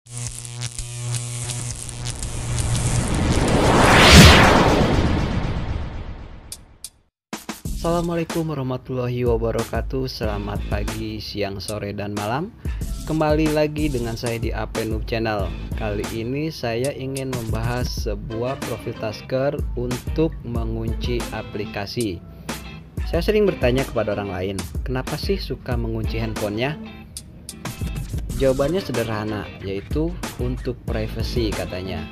Assalamualaikum warahmatullahi wabarakatuh. Selamat pagi, siang, sore, dan malam. Kembali lagi dengan saya di AP Noob Channel. Kali ini saya ingin membahas sebuah profil tasker untuk mengunci aplikasi. Saya sering bertanya kepada orang lain, kenapa sih suka mengunci handphonenya? Jawabannya sederhana, yaitu untuk privacy katanya.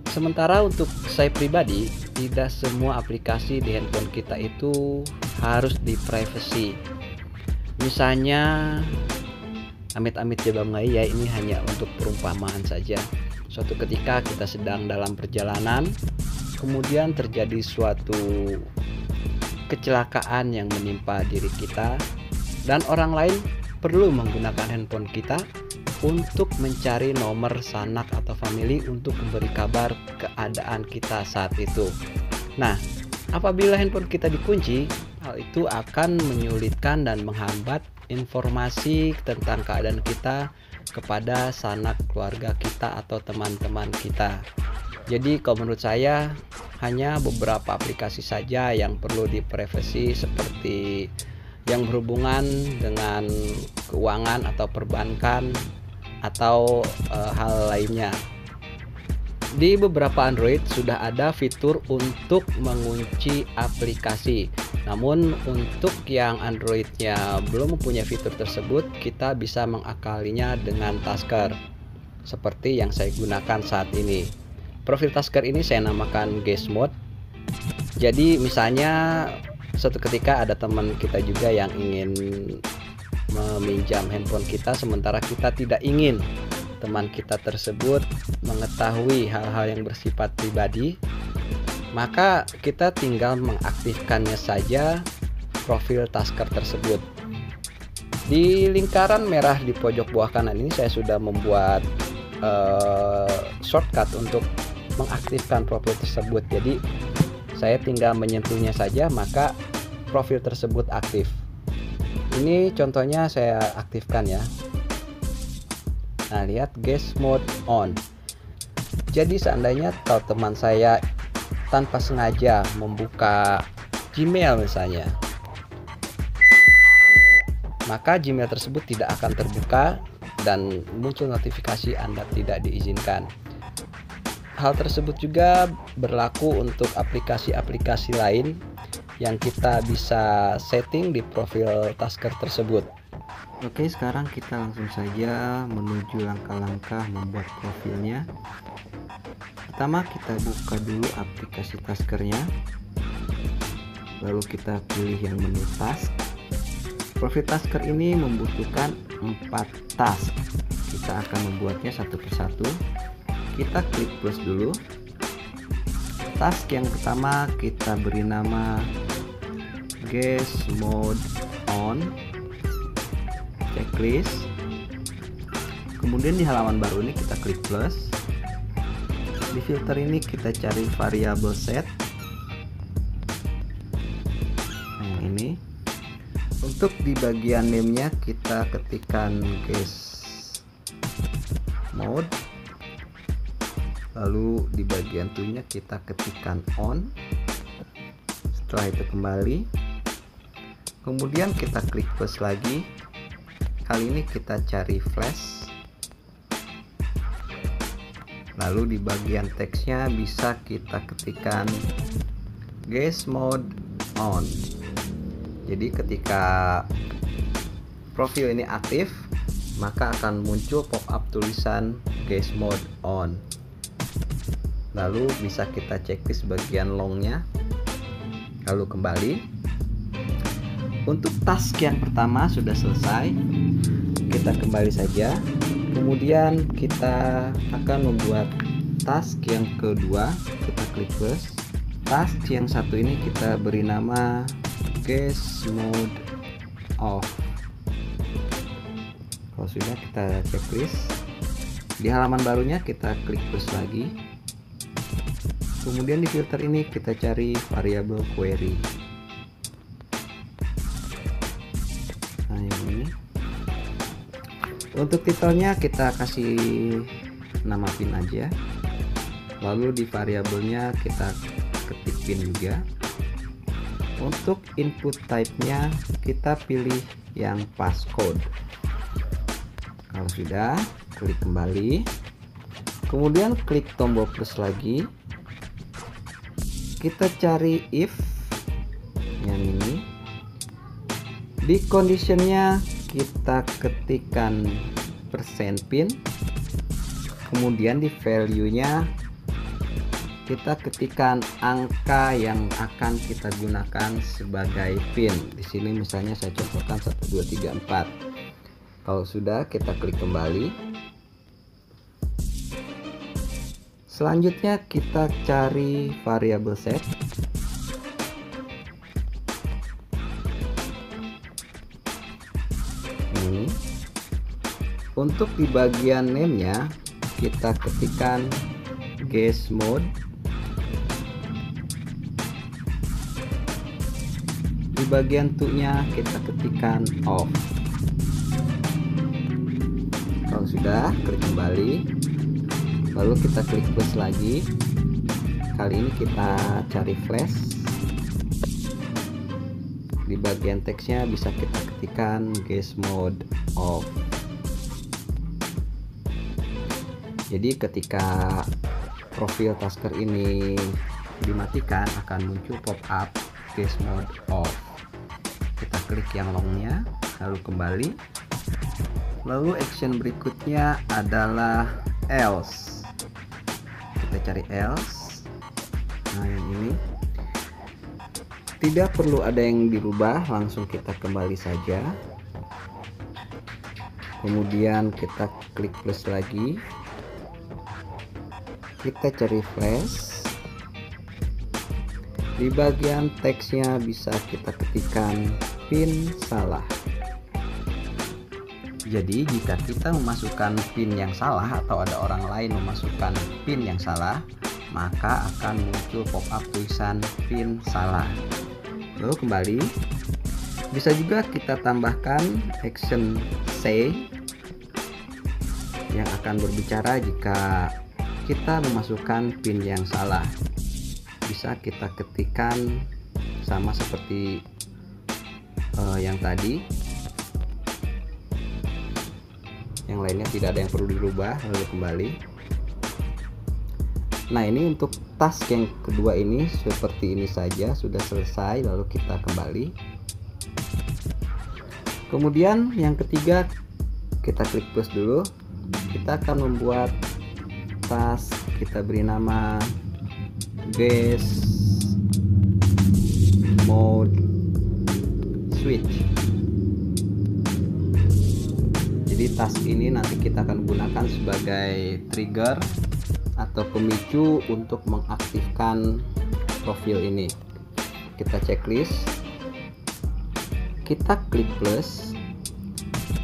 Sementara untuk saya pribadi, tidak semua aplikasi di handphone kita itu harus di privacy. Misalnya, amit-amit ya Bang ya, ini hanya untuk perumpamaan saja. Suatu ketika kita sedang dalam perjalanan, kemudian terjadi suatu kecelakaan yang menimpa diri kita, dan orang lain perlu menggunakan handphone kita untuk mencari nomor sanak atau family untuk memberi kabar keadaan kita saat itu. Nah, apabila handphone kita dikunci, hal itu akan menyulitkan dan menghambat informasi tentang keadaan kita kepada sanak keluarga kita atau teman-teman kita. Jadi kalau menurut saya hanya beberapa aplikasi saja yang perlu di privacy, seperti yang berhubungan dengan keuangan atau perbankan atau hal lainnya. Di beberapa Android sudah ada fitur untuk mengunci aplikasi. Namun untuk yang Androidnya belum mempunyai fitur tersebut, kita bisa mengakalinya dengan tasker seperti yang saya gunakan saat ini. Profil tasker ini saya namakan Guest Mode. Jadi misalnya suatu ketika ada teman kita juga yang ingin meminjam handphone kita, sementara kita tidak ingin teman kita tersebut mengetahui hal-hal yang bersifat pribadi, maka kita tinggal mengaktifkannya saja profil tasker tersebut. Di lingkaran merah di pojok bawah kanan ini saya sudah membuat shortcut untuk mengaktifkan profil tersebut. Jadi saya tinggal menyentuhnya saja, maka profil tersebut aktif. Ini contohnya saya aktifkan ya. Nah, lihat guest mode on. Jadi seandainya kalau teman saya tanpa sengaja membuka Gmail misalnya, maka Gmail tersebut tidak akan terbuka dan muncul notifikasi Anda tidak diizinkan. Hal tersebut juga berlaku untuk aplikasi-aplikasi lain yang kita bisa setting di profil tasker tersebut. Oke, sekarang kita langsung saja menuju langkah-langkah membuat profilnya. Pertama kita buka dulu aplikasi taskernya, lalu kita pilih yang menu task. Profil tasker ini membutuhkan 4 task. Kita akan membuatnya satu persatu. Kita klik plus dulu. Task yang pertama kita beri nama Guest Mode On Checklist. Kemudian di halaman baru ini kita klik plus. Di filter ini kita cari variable set. Nah, yang ini. Untuk di bagian name-nya kita ketikkan Guest Mode. Lalu di bagian to-nya kita ketikkan on. Setelah itu kembali, kemudian kita klik plus lagi. Kali ini kita cari flash. Lalu di bagian teksnya bisa kita ketikkan guest mode on. Jadi ketika profil ini aktif, maka akan muncul pop-up tulisan guest mode on. Lalu bisa kita checklist bagian longnya, lalu kembali. Untuk task yang pertama sudah selesai, kita kembali saja. Kemudian kita akan membuat task yang kedua. Kita klik plus. Task yang satu ini kita beri nama guest mode off. Kalau sudah, kita checklist. Di halaman barunya kita klik plus lagi. Kemudian di filter ini kita cari variable query. Nah, yang ini. Untuk titelnya kita kasih nama pin aja, lalu di variabelnya kita ketik pin juga. Untuk input type-nya kita pilih yang passcode. Kalau sudah, klik kembali, kemudian klik tombol plus lagi, kita cari if yang ini. Di conditionnya kita ketikkan %pin, kemudian di value-nya kita ketikkan angka yang akan kita gunakan sebagai pin. Di sini misalnya saya contohkan 1 2 3 4. Kalau sudah, kita klik kembali. Selanjutnya kita cari variabel set. Ini. Untuk di bagian name-nya kita ketikkan guess mode. Di bagian to-nya kita ketikkan off. Kalau sudah, klik kembali, lalu kita klik plus lagi. Kali ini kita cari flash. Di bagian teksnya bisa kita ketikkan guess mode off. Jadi ketika profil tasker ini dimatikan akan muncul pop-up guess mode off. Kita klik yang longnya, lalu kembali, lalu action berikutnya adalah else. Kita cari else. Nah, yang ini tidak perlu ada yang dirubah, langsung kita kembali saja, kemudian kita klik plus lagi, kita cari flash. Di bagian teksnya bisa kita ketikkan pin salah. Jadi jika kita memasukkan pin yang salah atau ada orang lain memasukkan pin yang salah, maka akan muncul pop-up tulisan pin salah. Lalu kembali, bisa juga kita tambahkan action say yang akan berbicara jika kita memasukkan pin yang salah. Bisa kita ketikkan sama seperti yang tadi. Yang lainnya tidak ada yang perlu dirubah, lalu kembali. Nah, ini untuk task yang kedua ini seperti ini saja, sudah selesai, lalu kita kembali. Kemudian yang ketiga kita klik plus dulu. Kita akan membuat task, kita beri nama guess mode switch. Jadi task ini nanti kita akan gunakan sebagai trigger atau pemicu untuk mengaktifkan profil ini. Kita checklist, kita klik plus,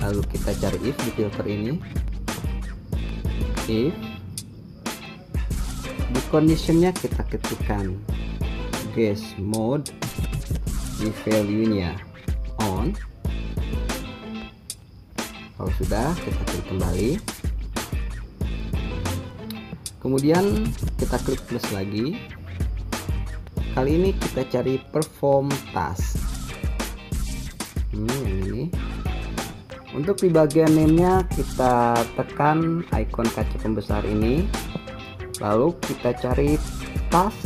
lalu kita cari if di filter ini. If di conditionnya kita ketikkan guess mode, di value nya on. Kalau sudah, kita klik kembali, kemudian kita klik plus lagi. Kali ini kita cari perform task. Yang ini. Untuk di bagian name-nya kita tekan icon kaca pembesar ini, lalu kita cari task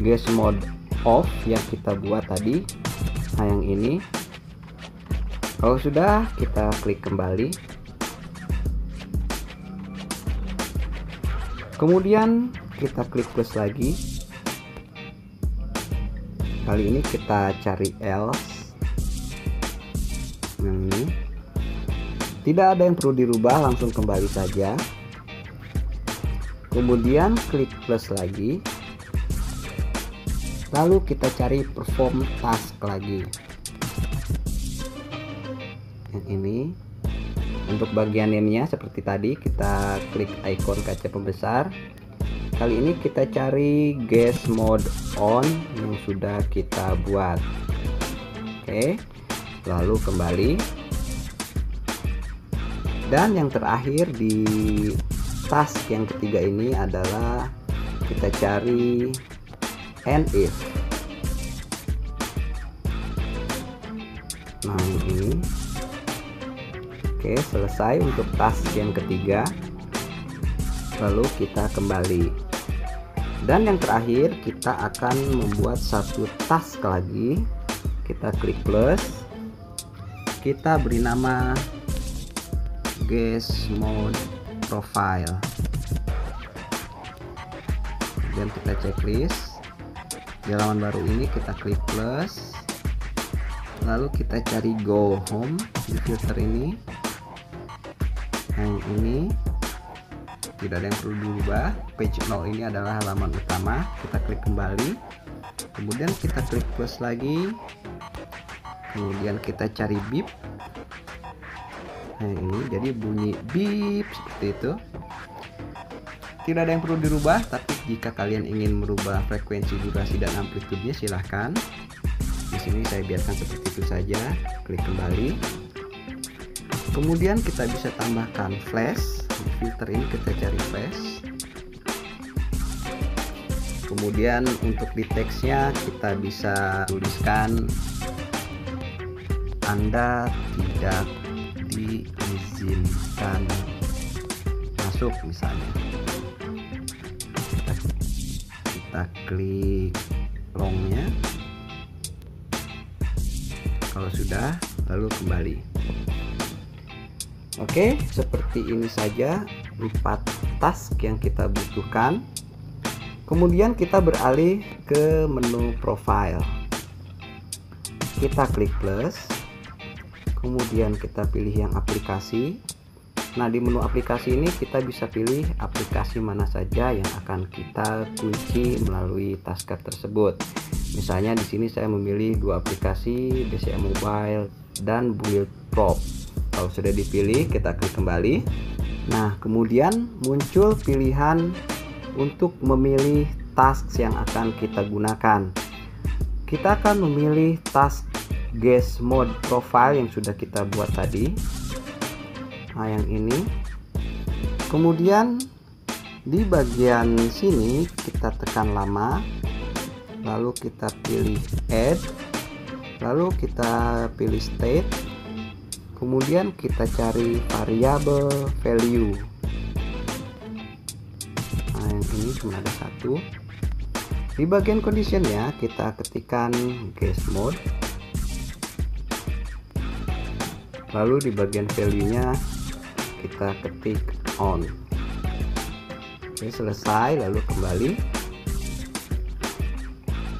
guess mode off yang kita buat tadi. Nah, yang ini. Kalau sudah, kita klik kembali, kemudian kita klik plus lagi. Kali ini kita cari else. Yang ini tidak ada yang perlu dirubah, langsung kembali saja, kemudian klik plus lagi, lalu kita cari perform task lagi. Yang ini untuk bagian name-nya seperti tadi, kita klik icon kaca pembesar. Kali ini kita cari guess mode on yang sudah kita buat. Oke, lalu kembali. Dan yang terakhir di task yang ketiga ini adalah kita cari and if. Nah ini oke, selesai untuk task yang ketiga. Lalu kita kembali, dan yang terakhir kita akan membuat satu task lagi. Kita klik plus, kita beri nama guest mode profile, kemudian kita checklist. Di halaman baru ini kita klik plus, lalu kita cari go home di filter ini. Nah ini tidak ada yang perlu diubah. Page 0 ini adalah halaman utama. Kita klik kembali, kemudian kita klik plus lagi, kemudian kita cari beep. Nah ini jadi bunyi beep seperti itu. Tidak ada yang perlu dirubah, tapi jika kalian ingin merubah frekuensi, durasi, dan amplitudenya silahkan. Di sini saya biarkan seperti itu saja. Klik kembali, kemudian kita bisa tambahkan flash. Di filter ini kita cari flash, kemudian untuk di teksnya kita bisa tuliskan Anda tidak diizinkan masuk misalnya. Kita klik longnya. Kalau sudah, lalu kembali. Oke, seperti ini saja 4 task yang kita butuhkan. Kemudian kita beralih ke menu profile. Kita klik plus, kemudian kita pilih yang aplikasi. Nah di menu aplikasi ini kita bisa pilih aplikasi mana saja yang akan kita kunci melalui tasker tersebut. Misalnya di sini saya memilih 2 aplikasi, BCA Mobile dan Build Prop. Kalau sudah dipilih, kita klik kembali. Nah kemudian muncul pilihan untuk memilih task yang akan kita gunakan. Kita akan memilih task guest mode profile yang sudah kita buat tadi. Nah yang ini, kemudian di bagian sini kita tekan lama, lalu kita pilih add, lalu kita pilih state, kemudian kita cari variable value. Nah yang ini cuma ada 1. Di bagian conditionnya kita ketikkan guest mode, lalu di bagian value nya kita ketik on. Oke, selesai, lalu kembali.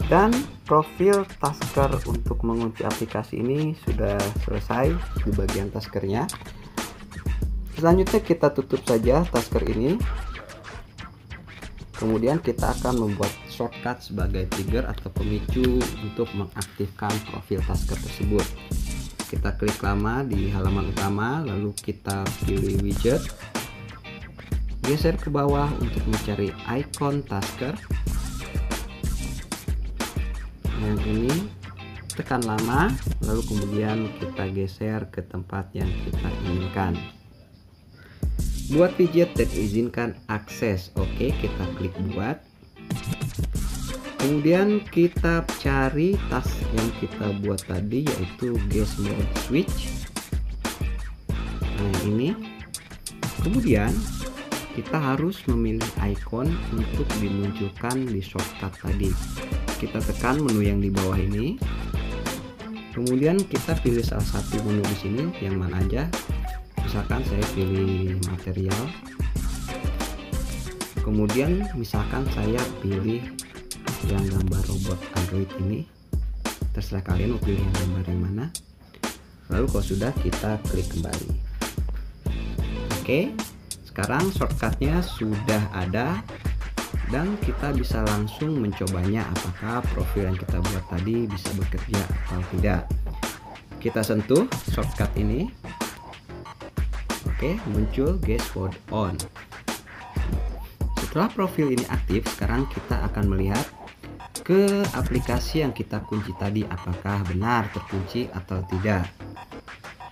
Dan profil tasker untuk mengunci aplikasi ini sudah selesai di bagian taskernya. Selanjutnya kita tutup saja tasker ini. Kemudian kita akan membuat shortcut sebagai trigger atau pemicu untuk mengaktifkan profil tasker tersebut. Kita klik lama di halaman utama, lalu kita pilih widget, geser ke bawah untuk mencari icon tasker. Yang ini tekan lama, lalu kemudian kita geser ke tempat yang kita inginkan. Buat widget dan izinkan akses, oke, kita klik buat. Kemudian kita cari task yang kita buat tadi, yaitu guest mode switch. Nah ini. Kemudian kita harus memilih icon untuk dimunculkan di shortcut tadi. Kita tekan menu yang di bawah ini. Kemudian kita pilih salah satu menu di sini, yang mana aja. Misalkan saya pilih material. Kemudian misalkan saya pilih yang gambar robot Android ini, terserah kalian mau pilih yang gambar yang mana. Lalu kalau sudah, kita klik kembali. Oke, sekarang shortcutnya sudah ada dan kita bisa langsung mencobanya apakah profil yang kita buat tadi bisa bekerja atau tidak. Kita sentuh shortcut ini. Oke, muncul guest mode on. Setelah profil ini aktif, sekarang kita akan melihat ke aplikasi yang kita kunci tadi, apakah benar terkunci atau tidak.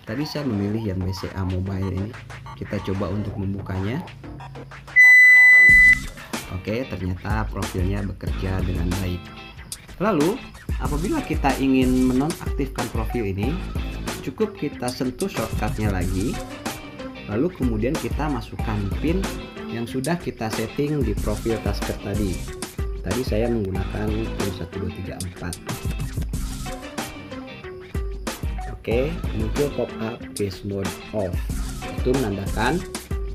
Tadi saya memilih yang BCA Mobile ini. Kita coba untuk membukanya. Oke, ternyata profilnya bekerja dengan baik. Lalu, apabila kita ingin menonaktifkan profil ini, cukup kita sentuh shortcutnya lagi. Lalu kemudian kita masukkan PIN yang sudah kita setting di profil Tasker tadi. Tadi saya menggunakan PIN 1234. Oke, muncul pop-up Face Mode Off. Itu menandakan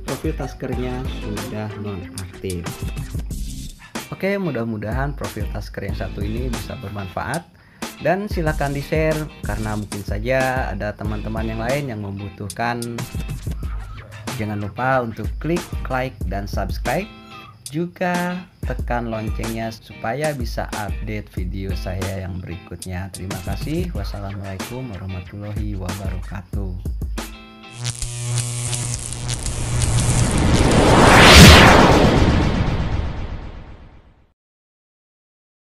profil Taskernya sudah nonaktif. Oke, mudah-mudahan profil Tasker yang satu ini bisa bermanfaat, dan silakan di-share karena mungkin saja ada teman-teman yang lain yang membutuhkan. Jangan lupa untuk klik like dan subscribe, juga tekan loncengnya supaya bisa update video saya yang berikutnya. Terima kasih. Wassalamualaikum warahmatullahi wabarakatuh.